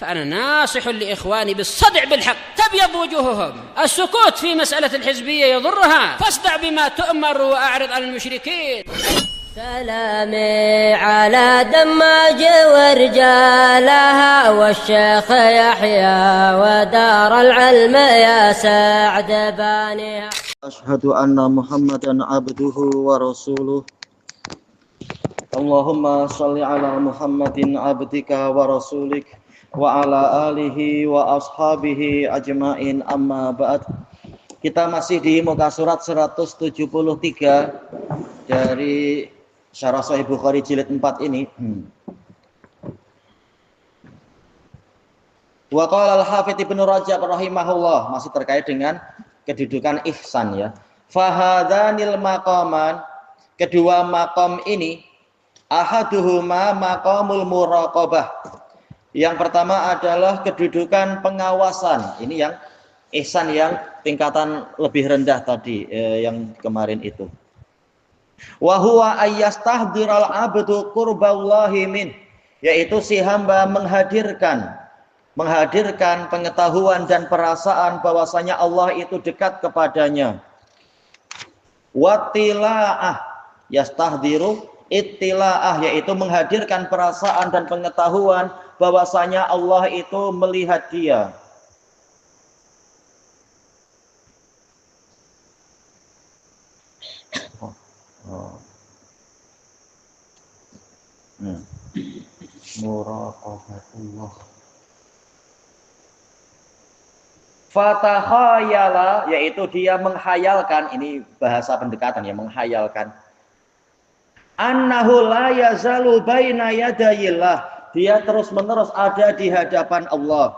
فأنا ناصح لإخواني بالصدع بالحق تبيض وجوههم. السكوت في مسألة الحزبية يضرها، فاصدع بما تؤمر وأعرض عن المشركين. سلامي على دماج ورجالها والشيخ يحيى ودار العلم يا سعد بانيها. أشهد أن محمدا عبده ورسوله. اللهم صل على محمد عبدك ورسولك وعلى alihi wa ashabihi ajma'in, amma ba'd. Kita masih di muka surat 173 dari Syarah Sahih Bukhari jilid 4 ini. Wa qala al-Hafidz Ibnu Rajab rahimahullah, masih terkait dengan kedudukan ihsan ya. Fahadanil maqaman, kedua maqam ini, ahaduhuma maqamul muraqabah. Yang pertama adalah kedudukan pengawasan. Ini yang ihsan yang tingkatan lebih rendah tadi, yang kemarin itu. Wa huwa ayyastahdiral abdu qurballahi min, yaitu si hamba menghadirkan pengetahuan dan perasaan bahwasanya Allah itu dekat kepadanya. Wattila'ah, yastahdiru ittila'ah, yaitu menghadirkan perasaan dan pengetahuan bahwasanya Allah itu melihat dia. Muraqabatullah. Fatakhayala, yaitu dia menghayalkan, ini bahasa pendekatan ya, menghayalkan. Annahu la yazalu baina yadayillah, dia terus-menerus ada di hadapan Allah.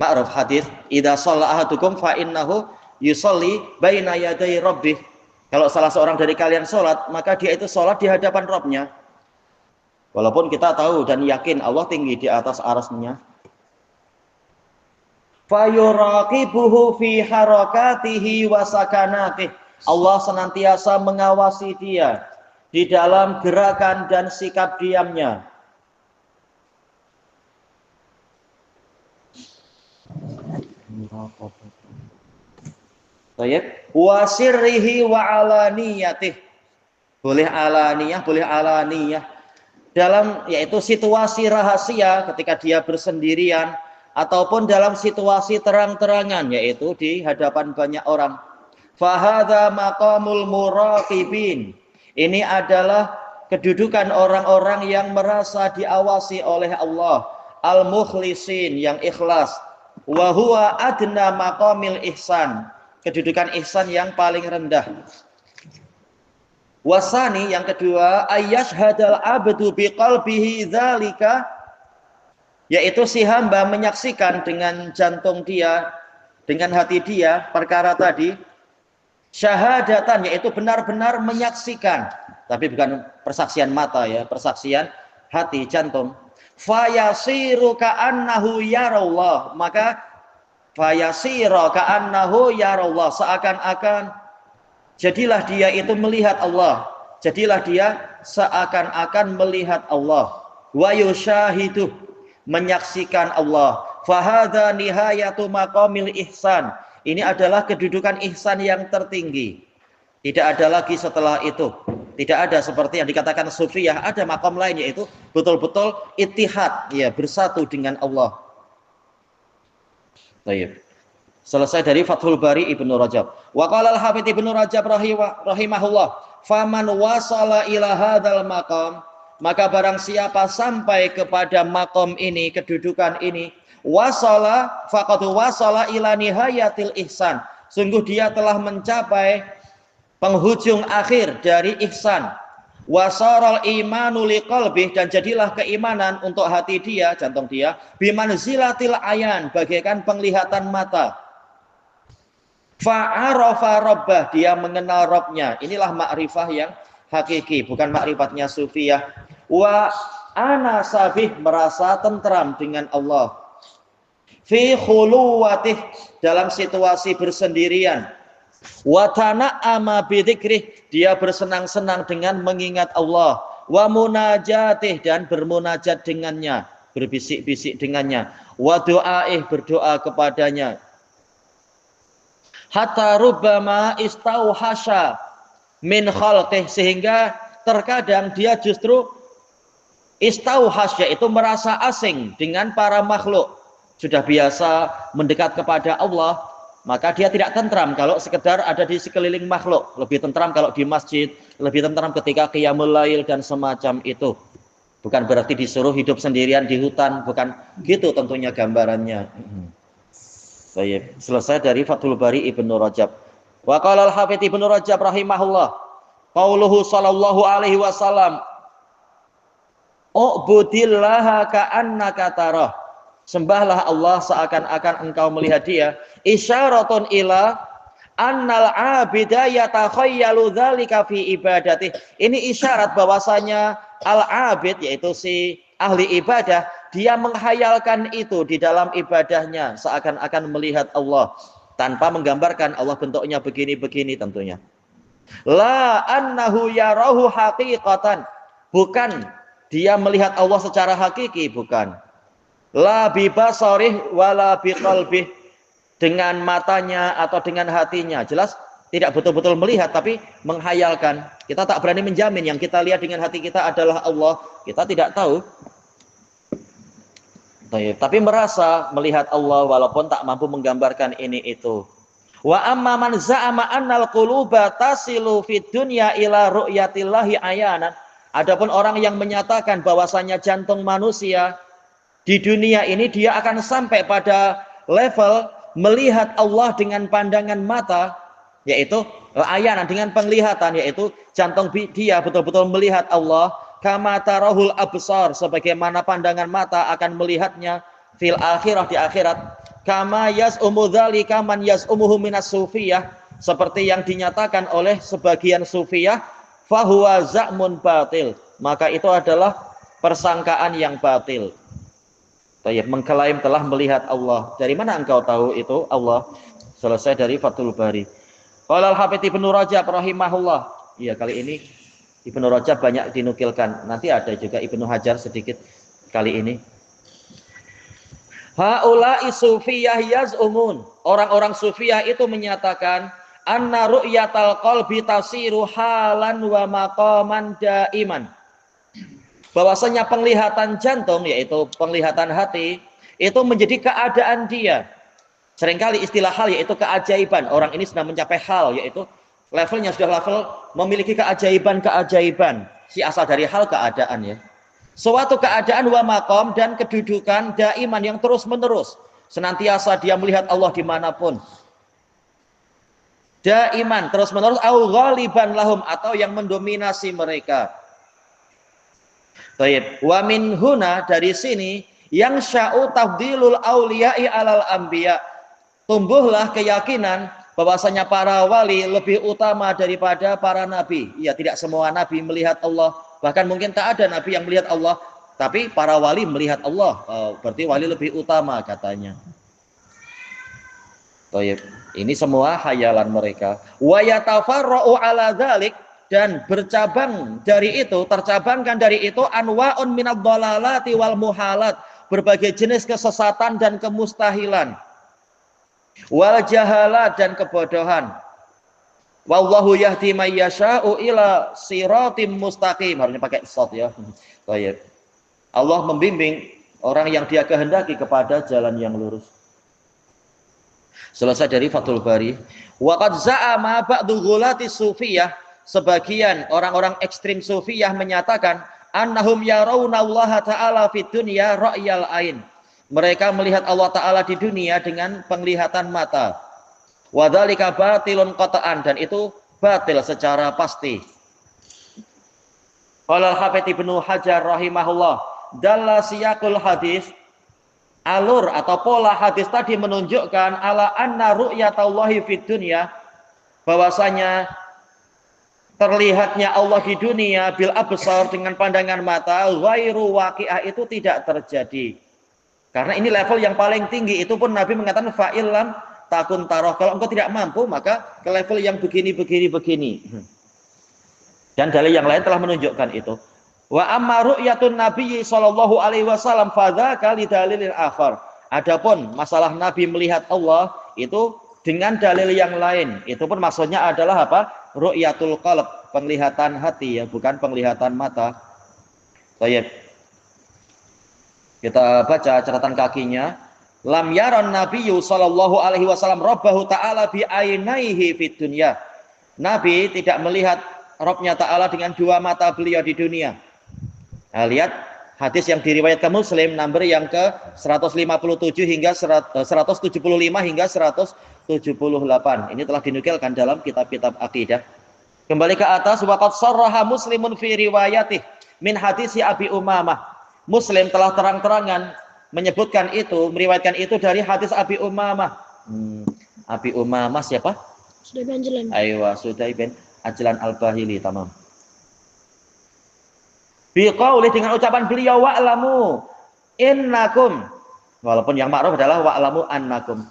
Ma'ruf hadis, idza shalla ahadukum fa innahu yusalli baina yaday rabbih. Kalau salah seorang dari kalian sholat, maka dia itu sholat di hadapan Rabbnya. Walaupun kita tahu dan yakin Allah tinggi di atas arasnya. Fayuraqibuhu fi harakatihi wa sakanatih. Allah senantiasa mengawasi dia di dalam gerakan dan sikap diamnya. Baik, wa sirrihi wa alaniyatih. Boleh alaniyah, boleh alaniyah. Dalam yaitu situasi rahasia ketika dia bersendirian, ataupun dalam situasi terang-terangan, yaitu di hadapan banyak orang. Fahadha maqamul muraqibin. Ini adalah kedudukan orang-orang yang merasa diawasi oleh Allah. Al-mukhlisin, yang ikhlas. Wa huwa adna maqamil ihsan. Kedudukan ihsan yang paling rendah. Wasani, yang kedua, ayyashhadal abdu biqalbihi dzalika, yaitu si hamba menyaksikan dengan jantung dia, dengan hati dia perkara tadi. Syahadatan, yaitu benar-benar menyaksikan, tapi bukan persaksian mata ya, persaksian hati, jantung. Fayasiru ka'annahu yarallah, maka fayasiru ka'annahu yarallah, seakan-akan jadilah dia itu melihat Allah, jadilah dia seakan-akan melihat Allah. Wa yushahidu, menyaksikan Allah. Fahadha nihayatu maqamil ihsan. Ini adalah kedudukan ihsan yang tertinggi. Tidak ada lagi setelah itu. Tidak ada seperti yang dikatakan sufiyah, ada maqam lain, yaitu betul-betul ittihad, ya, bersatu dengan Allah. Baik. Selesai dari Fathul Bari Ibnu Rajab. Wa qala al-Hafidz Ibnu Rajab rahimahullah, faman wasala ila hadzal maqam, maka barang siapa sampai kepada makom ini, kedudukan ini, wasala faqad wasala ila nihayatil ihsan, sungguh dia telah mencapai penghujung akhir dari ihsan. Wasaral imanu liqalbih, dan jadilah keimanan untuk hati dia, jantung dia, bimanzilatil ayan, bagaikan penglihatan mata. Fa'arafa rabbah, dia mengenal Rabbnya. Inilah makrifah yang hakiki, bukan makrifatnya sufiyah. Wa ana sabih, merasa tentram dengan Allah. Fi khuluwatih, dalam situasi bersendirian. Wa tana'ama bidzikrih, dia bersenang-senang dengan mengingat Allah. Wa munajatih, dan bermunajat dengannya. berbisik-bisik dengannya, wa du'aih, berdoa kepadanya. Hatta rubbama istauhasha min khalqih, sehingga terkadang dia justru istauhash, yaitu merasa asing dengan para makhluk. Sudah biasa mendekat kepada Allah, maka dia tidak tentram kalau sekedar ada di sekeliling makhluk. Lebih tentram kalau di masjid, lebih tentram ketika qiyamul lail dan semacam itu. Bukan berarti disuruh hidup sendirian di hutan, bukan gitu tentunya gambarannya. Baik, selesai dari Fathul Bari Ibnu Rajab. Wa qala al-Hafidz Ibnu Rajab rahimahullah, qauluhu sallallahu alaihi wasallam, u'budillaha ka'annaka tarah. Sembahlah Allah seakan-akan engkau melihat dia. Isyaratun ila annal abida yatakhayyalu dzalika fi ibadatih. Ini isyarat bahwasanya al-abid, yaitu si ahli ibadah, dia menghayalkan itu di dalam ibadahnya seakan-akan melihat Allah, tanpa menggambarkan Allah bentuknya begini-begini tentunya. La annahu yarahu haqiqatan, bukan dia melihat Allah secara hakiki, bukan. La bibasarih wala biqalbih, dengan matanya atau dengan hatinya. Jelas tidak betul-betul melihat, tapi menghayalkan. Kita tak berani menjamin yang kita lihat dengan hati kita adalah Allah. Kita tidak tahu. Tapi merasa melihat Allah walaupun tak mampu menggambarkan ini itu. Wa amma man za'ama annal quluba tasilu fid dunya ila ru'yatillahi ayanan. Adapun orang yang menyatakan bahwasanya jantung manusia di dunia ini dia akan sampai pada level melihat Allah dengan pandangan mata, yaitu ayanan, dengan penglihatan, yaitu jantung dia betul-betul melihat Allah, kama tarahul absar, sebagaimana pandangan mata akan melihatnya fil akhirah, di akhirat, kama yaz'umu dzalika man yaz'umuhu minas sufiyah, seperti yang dinyatakan oleh sebagian sufiyah, fahuwa za'mun batil, maka itu adalah persangkaan yang batil. Mengklaim telah melihat Allah. Dari mana engkau tahu itu Allah? Selesai dari Fathul Bari. Qala al-Hafidz Ibnu Rajab rahimahullah. Iya, kali ini Ibnu Rajab banyak dinukilkan. Nanti ada juga Ibnu Hajar sedikit kali ini. Haula'i sufiyah yaz'umun. Orang-orang sufiyah itu menyatakan anna ru'yatal qalbi tasiru halan wa maqaman daiman. Bahwasanya penglihatan jantung, yaitu penglihatan hati, itu menjadi keadaan dia. Seringkali istilah hal, yaitu keajaiban. Orang ini sudah mencapai hal, yaitu levelnya sudah level memiliki keajaiban-keajaiban. Si asal dari hal, keadaan, ya. Suatu keadaan wa maqam, dan kedudukan daiman yang terus menerus. Senantiasa dia melihat Allah dimanapun. Daiman, terus menerus, au ghaliban lahum, atau yang mendominasi mereka. Baik, wa min huna, dari sini, yang sya'u tafdilul auliya'i alal anbiya, tumbuhlah keyakinan bahwasanya para wali lebih utama daripada para nabi. Ya, tidak semua nabi melihat Allah, bahkan mungkin tak ada nabi yang melihat Allah, tapi para wali melihat Allah. Berarti wali lebih utama katanya. Baik, ini semua hayalan mereka. Wa yatafarra'u ala dzalik, dan bercabang dari itu, tercabangkan dari itu, anwa'un minad dhalalati wal muhalat, berbagai jenis kesesatan dan kemustahilan, wal jahalat, dan kebodohan. Wallahu yahdi may yasha'u ila siratim mustaqim, harusnya pakai shad, ya. Baik. Allah membimbing orang yang dia kehendaki kepada jalan yang lurus. Selesai dari Fathul Bari. Wa qad za'ama ba'du ghulati sufiyah, sebagian orang-orang ekstrim sufiyah menyatakan annahum yarawnallaha ta'ala fid dunya ra'yal ain. Mereka melihat Allah Ta'ala di dunia dengan penglihatan mata. Wa dzalika batilun qata'an, dan itu batil secara pasti. Qala al-Hafidz Ibnu Hajar rahimahullah, dalla siyaqul hadis, alur atau pola hadis tadi menunjukkan ala anna ru'yatallahi fid dunya, bahwasanya terlihatnya Allah di dunia bil absar, dengan pandangan mata, ghairu waqi'ah, itu tidak terjadi. Karena ini level yang paling tinggi, itu pun Nabi mengatakan fa'ilam takun taroh, kalau engkau tidak mampu maka ke level yang begini. Dan dalil yang lain telah menunjukkan itu. Wa amma ru'yatun Nabi sallallahu alaihi wasallam fadzaka lidalilin akhar. Adapun masalah Nabi melihat Allah itu dengan dalil yang lain. Itu pun maksudnya adalah apa? Ru'yatul qalb, penglihatan hati ya, bukan penglihatan mata. Baik. Kita baca catatan kakinya. Lam yaron Nabiyyu sallallahu alaihi wasallam rabbahu ta'ala bi ainaihi fid dunya. Nabi tidak melihat Rabbnya Ta'ala dengan dua mata beliau di dunia. Nah, lihat hadis yang diriwayatkan Muslim nomor yang ke 157 hingga 175 hingga 178. Ini telah dinukilkan dalam kitab-kitab akidah. Kembali ke atas, waqad sarraha Muslimun fi riwayatih min hadis Abi Umamah. Muslim telah terang-terangan menyebutkan itu, meriwayatkan itu dari hadis Abi Umamah. Abi Umamah siapa? Sudah bin Ajlan. Aywa, Sudah bin Ajlan Al-Bahili, tamam. Biqauli, dengan ucapan beliau, wa'lamu innakum, walaupun yang ma'ruf adalah wa'lamu annakum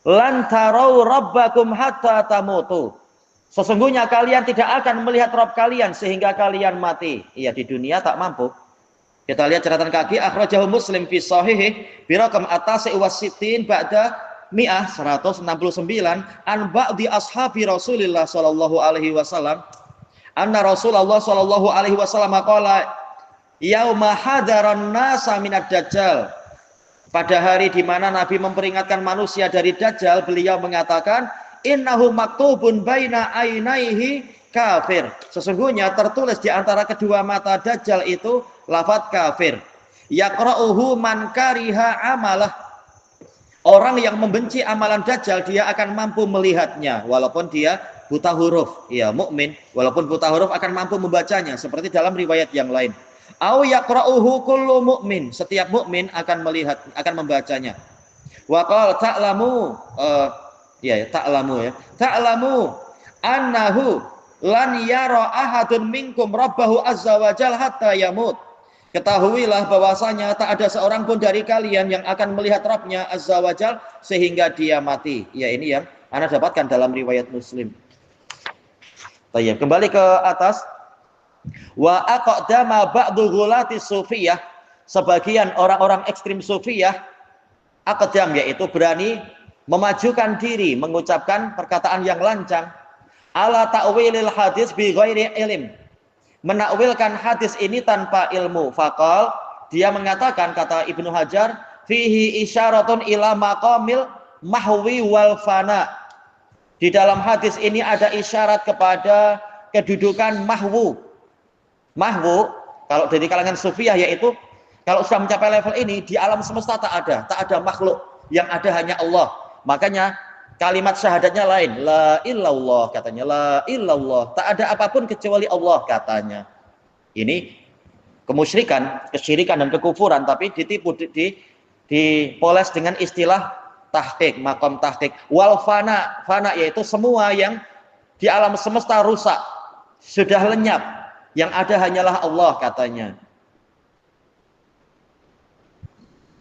lan tarau rabbakum hatta tamutu. Sesungguhnya kalian tidak akan melihat Rabb kalian sehingga kalian mati. Iya, di dunia tak mampu. Kita lihat catatan kaki, akhrajahu Muslim fi sahihih bi raqam at-tasi' wa sittin ba'da 169 an ba'di ashabi Rasulillah sallallahu alaihi wasallam anna Rasulullah sallallahu alaihi wasallam qala yauma hadaran nasa minad dajjal. Pada hari di mana Nabi memperingatkan manusia dari dajjal, beliau mengatakan innahu maktubun baina ainaihi kafir. Sesungguhnya tertulis di antara kedua mata dajjal itu lafaz kafir. Yaqra'uhu man kariha amalah. Orang yang membenci amalan dajjal dia akan mampu melihatnya walaupun dia buta huruf. Ya, mukmin walaupun buta huruf akan mampu membacanya seperti dalam riwayat yang lain. Au yaqra'uhu kullu mu'min, setiap mukmin akan melihat, akan membacanya. Wa qala ta'lamu ta'lamu annahu lan yara ahadun minkum rabbahu azza wa jalla hatta yamut. Ketahuilah bahwasanya tak ada seorang pun dari kalian yang akan melihat Rabbnya azza wa jalla sehingga dia mati. Ya, ini yang Anda dapatkan dalam riwayat Muslim. Baik, kembali ke atas. Wa aqdama ba'du ghulati sufiyah, sebagian orang-orang ekstrim sufiyah aqdam, yaitu berani memajukan diri mengucapkan perkataan yang lancang, ala ta'wilil hadis bi ghairi ilm, menakwilkan hadis ini tanpa ilmu. Faqal, dia mengatakan, kata Ibnu Hajar, fihi isyaratun ila maqamil mahwi wal fana. Di dalam hadis ini ada isyarat kepada kedudukan mahwu. Mahwu, kalau dari kalangan sufiyah, yaitu kalau sudah mencapai level ini, di alam semesta tak ada makhluk, yang ada hanya Allah. Makanya kalimat syahadatnya lain, la illallah, katanya, la illallah, tak ada apapun kecuali Allah, katanya. Ini kemusyrikan, kesyirikan dan kekufuran, tapi ditipu, dipoles dengan istilah tahqiq, maqam tahqiq. Wal fana, fana yaitu semua yang di alam semesta rusak, sudah lenyap, yang ada hanyalah Allah, katanya.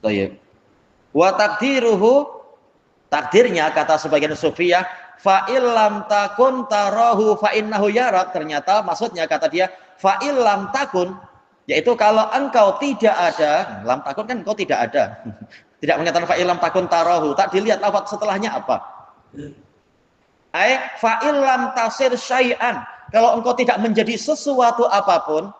Baik. Wa takdiruhu, takdirnya, kata sebagian sufiyah, fa illam takun tarahu fa innahu yarak. Ternyata maksudnya, kata dia, fa illam takun, yaitu kalau engkau tidak ada, lam takun kan engkau tidak ada. Tidak mengatakan fa illam takun tarahu, tak dilihat lafaz setelahnya apa. Ai fa illam tasir syai'an, kalau engkau tidak menjadi sesuatu apapun,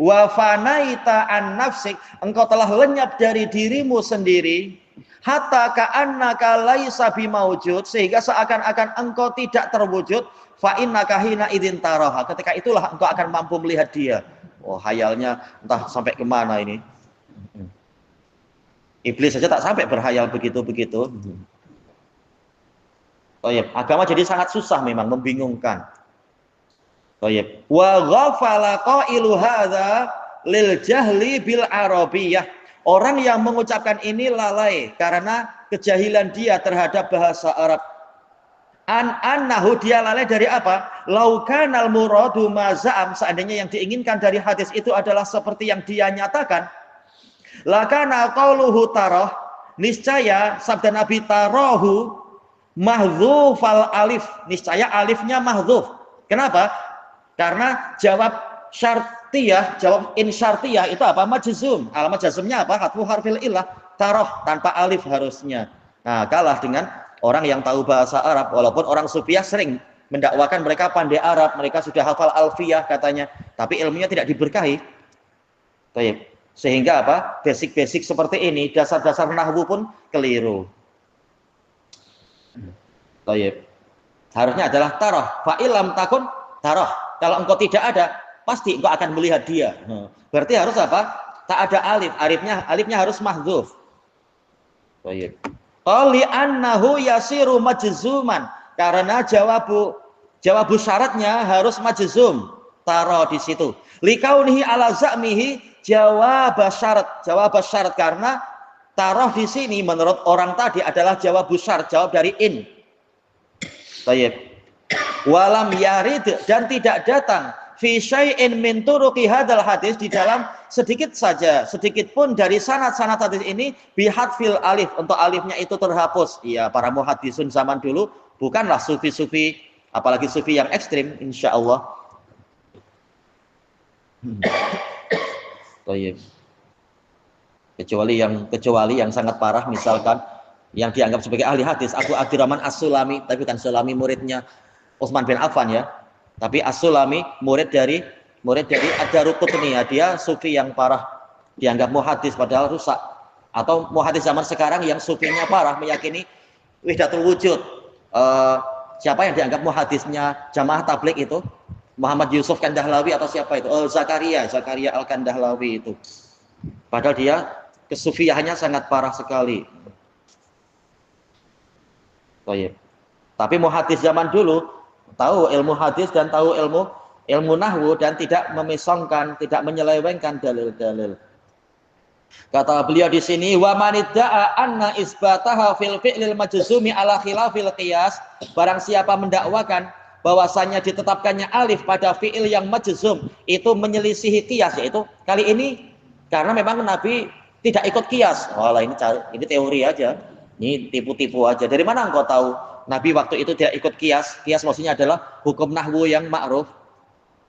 wa fanaita an nafsik, engkau telah lenyap dari dirimu sendiri, hatta ka'annaka laisa bimaujud, sehingga seakan-akan engkau tidak terwujud, fa innaka hina idzin taraha, ketika itulah engkau akan mampu melihat dia. Oh, hayalnya entah sampai kemana ini. Iblis saja tak sampai berhayal begitu-begitu. Oh ya, agama jadi sangat susah memang, membingungkan. Baik. Wa ghafala qailu hadza lil jahli bil arabiyyah. Orang yang mengucapkan ini lalai karena kejahilan dia terhadap bahasa Arab. Annahu, dia lalai dari apa? Lau kanal muradu mazam, seandainya yang diinginkan dari hadis itu adalah seperti yang dia nyatakan, lakana qauluhu tarah, niscaya sabda Nabi tarahu mahdzufal alif, niscaya alifnya mahdzuf. Kenapa? Karena jawab syarat tiyah, jawab in syartiyah itu apa? Majzum. Alamat jazmnya apa? Hatfu harfil illah, taroh tanpa alif harusnya. Nah, kalah dengan orang yang tahu bahasa Arab, walaupun orang sufiyah sering mendakwakan mereka pandai Arab, mereka sudah hafal alfiyah katanya, tapi ilmunya tidak diberkahi. Baik. Sehingga apa? Basic-basic seperti ini, dasar-dasar nahwu pun keliru. Baik. Harusnya adalah taroh. Fa'ilam takun taroh. Kalau engkau tidak ada, pasti engkau akan melihat dia. Berarti harus apa? Tak ada alif. Alifnya harus mahdzuf. Baik. Qali annahu yasiru majzuman. Karena jawabu syaratnya harus majzum. Taroh di situ. Likaunihi ala za'mihi jawab syarat karena taroh di sini menurut orang tadi adalah jawab syarat, jawab dari in. Baik. Walam yarid dan tidak datang fi syai'in min turuqi hadzal hadis di dalam sedikit pun dari sanad-sanad hadis ini bihadfil alif, untuk alifnya itu terhapus. Iya, para muhaddisun zaman dulu bukanlah sufi-sufi, apalagi sufi yang ekstrim, insyaallah. Baik. Kecuali yang sangat parah, misalkan yang dianggap sebagai ahli hadis Abu Abdurrahman As-Sulami, tapi bukan Sulami muridnya Utsman bin Affan ya, tapi As-Sulami murid dari Ad-Daruqutni ya, dia sufi yang parah, dianggap muhadis padahal rusak. Atau muhadis zaman sekarang yang sufinya parah, meyakini wahdatul wujud. Siapa yang dianggap muhadisnya Jamaah Tabligh itu? Muhammad Yusuf Kandahlawi atau siapa itu? Zakaria Al-Kandahlawi itu. Padahal dia kesufiahannya sangat parah sekali. Baik. Tapi muhadis zaman dulu tahu ilmu hadis dan tahu ilmu nahwu dan tidak memisongkan, tidak menyelewengkan dalil-dalil. Kata beliau di sini, wa manidda'a anna isbataha fil fi'lil majzumi ala khilafil qiyas. Barang siapa mendakwakan bahwasanya ditetapkannya alif pada fi'il yang majzum itu menyelisihi qiyas, yaitu kali ini karena memang Nabi tidak ikut qiyas. Walah, ini teori aja. Ini tipu-tipu aja. Dari mana engkau tahu Nabi waktu itu tidak ikut qiyas? Qiyas maksudnya adalah hukum nahwu yang ma'ruf.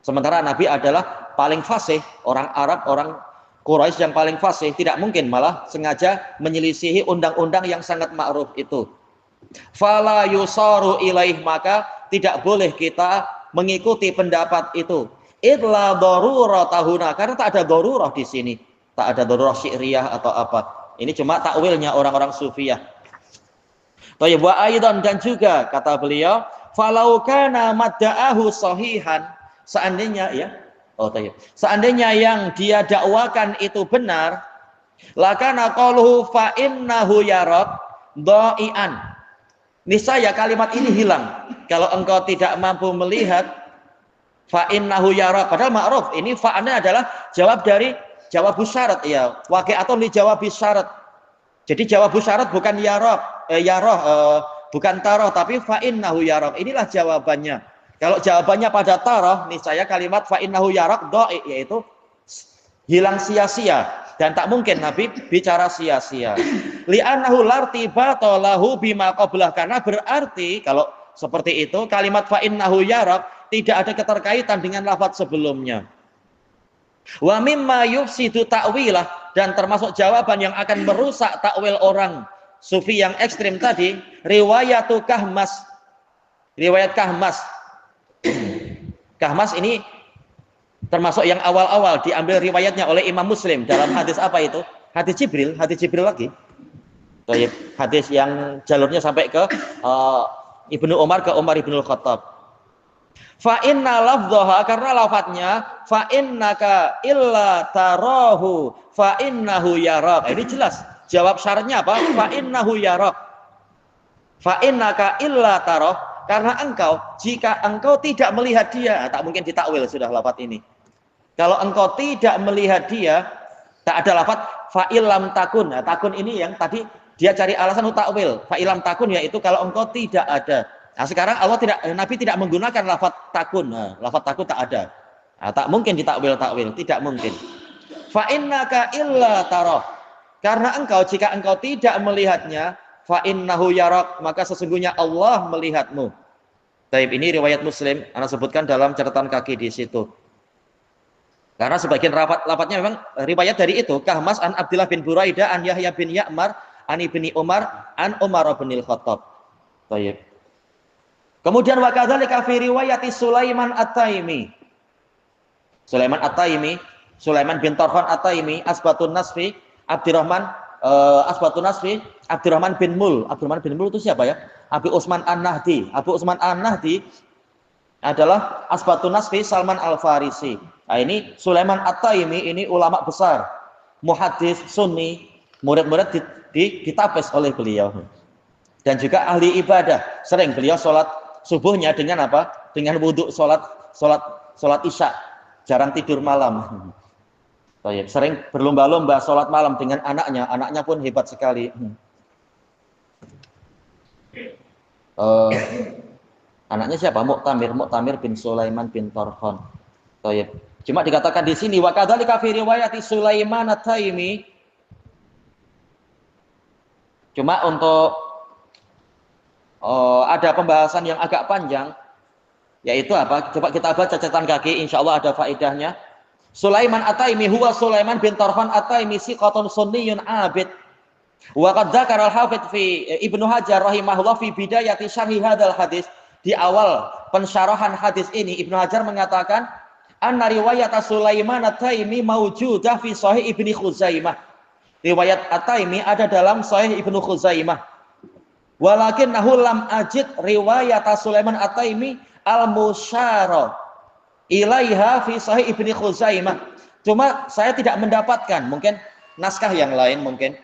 Sementara Nabi adalah paling fasih, orang Arab, orang Quraisy yang paling fasih, tidak mungkin malah sengaja menyelisihi undang-undang yang sangat ma'ruf itu. Fala yusaru ilaih, maka tidak boleh kita mengikuti pendapat itu. Illa daruratahuna, karena tak ada darurah di sini. Tak ada darurah syi'riyah atau apa. Ini cuma takwilnya orang-orang sufiyah. Thayyib wa aidan, dan juga kata beliau, falau kana madda'ahu sahihan, seandainya ya, seandainya yang dia dakwakan itu benar, lakana qaluhu fa innahu yarab dha'ian. Niscaya kalimat ini hilang kalau engkau tidak mampu melihat. Fa innahu yarab, padahal ma'ruf. Ini fa'annya adalah jawab dari jawab syarat ya, waqi'atun li jawab syarat. Jadi jawab syarat bukan bukan taroh, tapi fa innahu yarab. Inilah jawabannya. Kalau jawabannya pada taroh, niscaya kalimat fa innahu yarab dha'i, yaitu hilang sia-sia, dan tak mungkin Nabi bicara sia-sia. Li'annahu lartibata lahu bima qablah, karena berarti kalau seperti itu kalimat fa innahu yarab tidak ada keterkaitan dengan lafaz sebelumnya. Wa mimma yufsidu ta'wilah, dan termasuk jawaban yang akan merusak takwil orang sufi yang ekstrim tadi, riwayat Kahmas. Kahmas ini termasuk yang awal-awal diambil riwayatnya oleh Imam Muslim dalam hadis apa itu? Hadis Jibril lagi. Hadis yang jalurnya sampai ke Ibnu Umar, ke Umar Ibnul Khattab. Fa inna lafdhaha, karena lafadznya fa innaka illa tarahu fa innahu yarak. Ini jelas. Jawab syaratnya apa? Fa innahu yarak. Fa innaka illa tarah, karena engkau, jika engkau tidak melihat dia, tak mungkin ditakwil sudah lafadz ini. Kalau engkau tidak melihat dia, tak ada lafadz fa illam takun. Nah, takun ini yang tadi dia cari alasan untuk takwil. Fa illam takun, yaitu kalau engkau tidak ada. Nah, sekarang Nabi tidak menggunakan lafadz takun. Nah, lafadz takun tak ada. Nah, tak mungkin ditakwil, tidak mungkin. Fa innaka illa tarah, karena engkau, jika engkau tidak melihatnya, fa innahu yarak, maka sesungguhnya Allah melihatmu. Baik, ini riwayat Muslim, Anda sebutkan dalam catatan kaki di situ. Karena sebagian lafadznya memang riwayat dari itu. Kahmas an Abdullah bin Buraidah an Yahya bin Ya'mar an ibni Umar an Umar bin Al-Khattab. Baik. Kemudian wa kadzalika fi riwayati Sulaiman At-Taimi. Sulaiman bin Tarkhan At-Taimi, Asbatun Nasfi, Abdurrahman bin Mul. Abdurrahman bin Mul itu siapa ya? Abu Utsman An-Nahdi. Abu Utsman An-Nahdi adalah Asbatun Nasfi Salman Al-Farisi. Nah, ini Sulaiman At-Taimi ini ulama besar, muhaddis Sunni, murid-murid ditapis oleh beliau. Dan juga ahli ibadah. Sering beliau sholat subuhnya dengan apa? Dengan wudhu sholat isya. Jarang tidur malam. Sering berlomba-lomba sholat malam dengan anaknya pun hebat sekali. Anaknya siapa? Mu'tamir bin Sulaiman bin Tarkhan. Cuma dikatakan di sini wa kadzalika fi riwayati Sulaiman At-Taimi. Cuma untuk ada pembahasan yang agak panjang, yaitu apa? Coba kita baca catatan kaki, insya Allah ada faedahnya. Sulaiman At-Taimi huwa Sulaiman bin Tarkhan At-Taimi siqatun sunniyun abid. Wa qad dzakara al-Hafidz fi Ibnu Hajar rahimahullah fi bidayati syarhi hadzal hadis. Di awal pensyarahan hadis ini Ibnu Hajar mengatakan anna riwayat Sulaiman At-Taimi maujudah fi Sahih Ibnu Khuzaimah. Riwayat At-Taimi ada dalam Sahih Ibnu Khuzaimah. Walakinnahu lam ajid riwayat Sulaiman At-Taimi al-musyara ilaiha fi Sahih Ibnu Khuzaimah. Cuma saya tidak mendapatkan, mungkin naskah yang lain mungkin.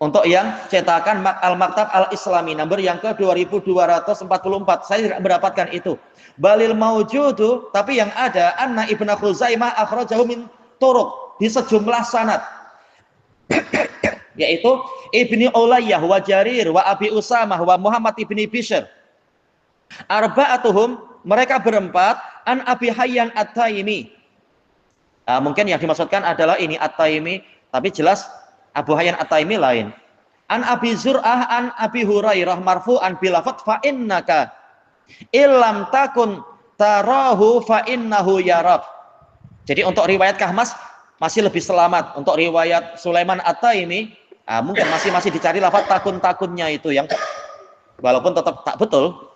Untuk yang cetakan Al-Maktab Al-Islami nomor yang ke 2244, saya tidak mendapatkan itu. Balil maujudu, tapi yang ada anna Ibnu Khuzaimah akhrajahu min turuq, di sejumlah sanad. Yaitu Ibni Ulayyah wa Jarir wa Abi Usamah wa Muhammad ibni Bishr. Arba'atuhum, mereka berempat, an Abi Hayyan At-Taimi. Mungkin yang dimaksudkan adalah ini At-Taimi, tapi jelas Abu Hayyan At-Taimi lain. An Abi Zur'ah an Abi Hurairah marfu'an bilafat fa innaka illam takun tarahu fa innahu yarak. Jadi untuk riwayat Kahmas masih lebih selamat. Untuk riwayat Sulaiman At-Taimi mungkin masih dicari lafaz takun-takunnya itu yang walaupun tetap tak betul.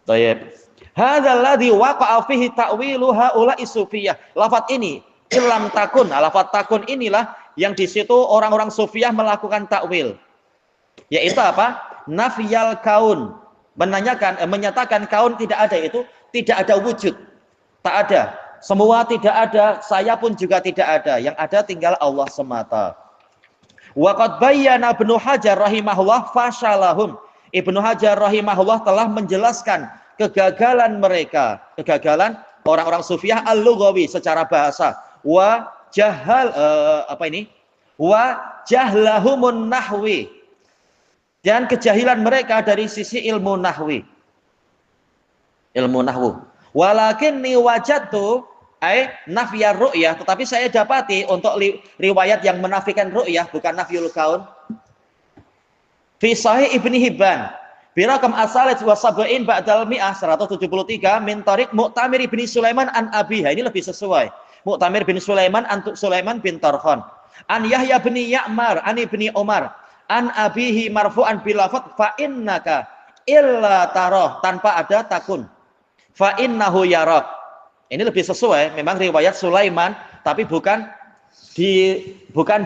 Baik. Hadzal ladzi waqa'a fihi ta'wilu haula'i sufiyah. Lafaz ini illam takun. Lafaz takun inilah yang di situ orang-orang Sufiyah melakukan takwil. Yaitu apa? Nafyal kaun. Menyatakan kaun tidak ada, itu tidak ada wujud. Tak ada. Semua tidak ada, saya pun juga tidak ada. Yang ada tinggal Allah semata. Wa qad bayyana Ibnu Hajar rahimahullah fasyalahum. Ibnu Hajar rahimahullah telah menjelaskan kegagalan mereka, kegagalan orang-orang Sufiyah al-lughawi secara bahasa. Wa jahlahumun nahwi, dan kejahilan mereka dari sisi ilmu nahwu. Walakinni wajadtu nafyar ru'yah, tetapi saya dapati untuk riwayat yang menafikan ru'yah, bukan nafyul kaun, fi Sahih Ibni Hibban birakam asalit wa sab'in ba'dal mi'ah 173 min tariq Mu'tamir ibni Sulaiman an Abiha. Ini lebih sesuai. Mu'tamir bin Sulaiman antuk Sulaiman bin Tarkhan an Yahya bin Ya'mar an ibni Umar an abihi marfu'an bilafat fa innaka illa tarah, tanpa ada takun, fa innahu yarak. Ini lebih sesuai memang riwayat Sulaiman, tapi bukan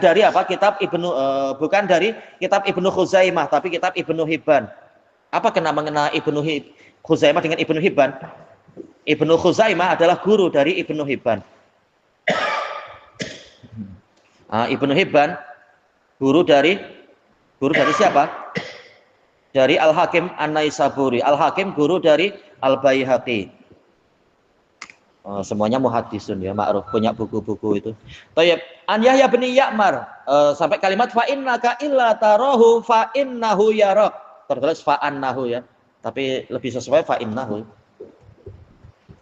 dari kitab Ibnu Khuzaimah, tapi kitab Ibnu Hibban. Apa kena mengenai Ibnu Khuzaimah dengan Ibnu Hibban? Ibnu Khuzaimah adalah guru dari Ibnu Hibban. Ibnu Hibban guru dari siapa? Dari Al-Hakim An-Naisaburi. Al-Hakim guru dari Al-Baihaqi. Semuanya muhaddisun ya, ma'ruf, punya buku-buku itu. Thayyib, an Yahya bin Ya'mar sampai kalimat fa innaka illa tarahu fa innahu yarak. Tertulis fa annahu ya, tapi lebih sesuai fa innahu.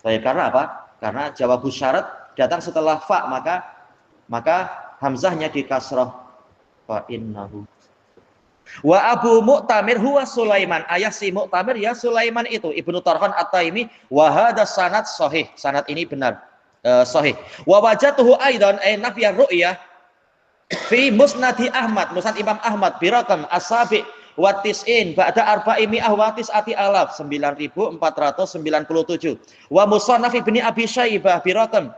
Thayyib, karena apa? Karena jawab syarat datang setelah fa, maka hamzahnya di kasrah, fa innahu. Wa Abu Mu'tamir huwa Sulaiman. Ayah si Mu'tamir ya Sulaiman itu Ibnu Tarkhan At-Taimi. Wa hadza sanad sahih. Sanad ini benar. sahih. Wa wajatuhu aidan ay nafiyar ru'yah fi musnadi Ahmad, musnad Imam Ahmad birakam asabi wa tis'in ba'da arba'imi'ah wa tis'ati alaf 9497. Wa musannaf Ibni Abi Syaibah birakam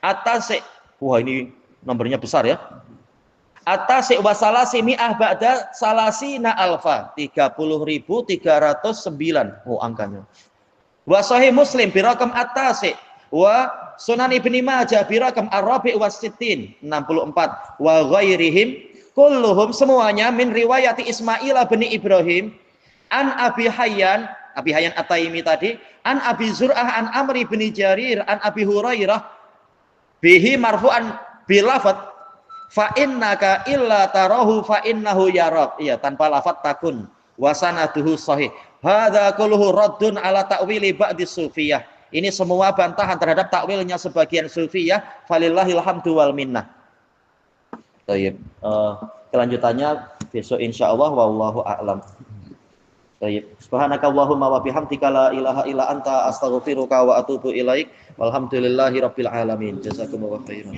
atase, wah ini nomornya besar ya. Atase wa salasi mi'ah ba'da salasina alfa 30.309. Oh angkanya. Wa sahih Muslim birakam atase wa Sunan Ibni Majah birakam ar-rabi' wa sittin 64 wa ghairihim kulluhum semuanya min riwayati Ismail bin Ibrahim an Abi Hayyan At-Taimi tadi an Abi Zur'ah an Amr bin Jarir an Abi Hurairah bihi marfu'an bilafat fa innaka illa tarahu fa innahu yarak. Iya, tanpa lafaz takun wa sanaduhu sahih. Hadza kulluhu raddun ala ta'wili ba'di sufiyah. Ini semua bantahan terhadap takwilnya sebagian sufiyah. Falillahil hamdu wal minnah. Baik. Kelanjutannya besok insyaallah wallahu a'lam. Baik. Subhanakallahumma wa bihamdika la ilaha illa anta astaghfiruka wa atubu ilaik. Walhamdulillahirabbil alamin. Jazakumullahu khairan.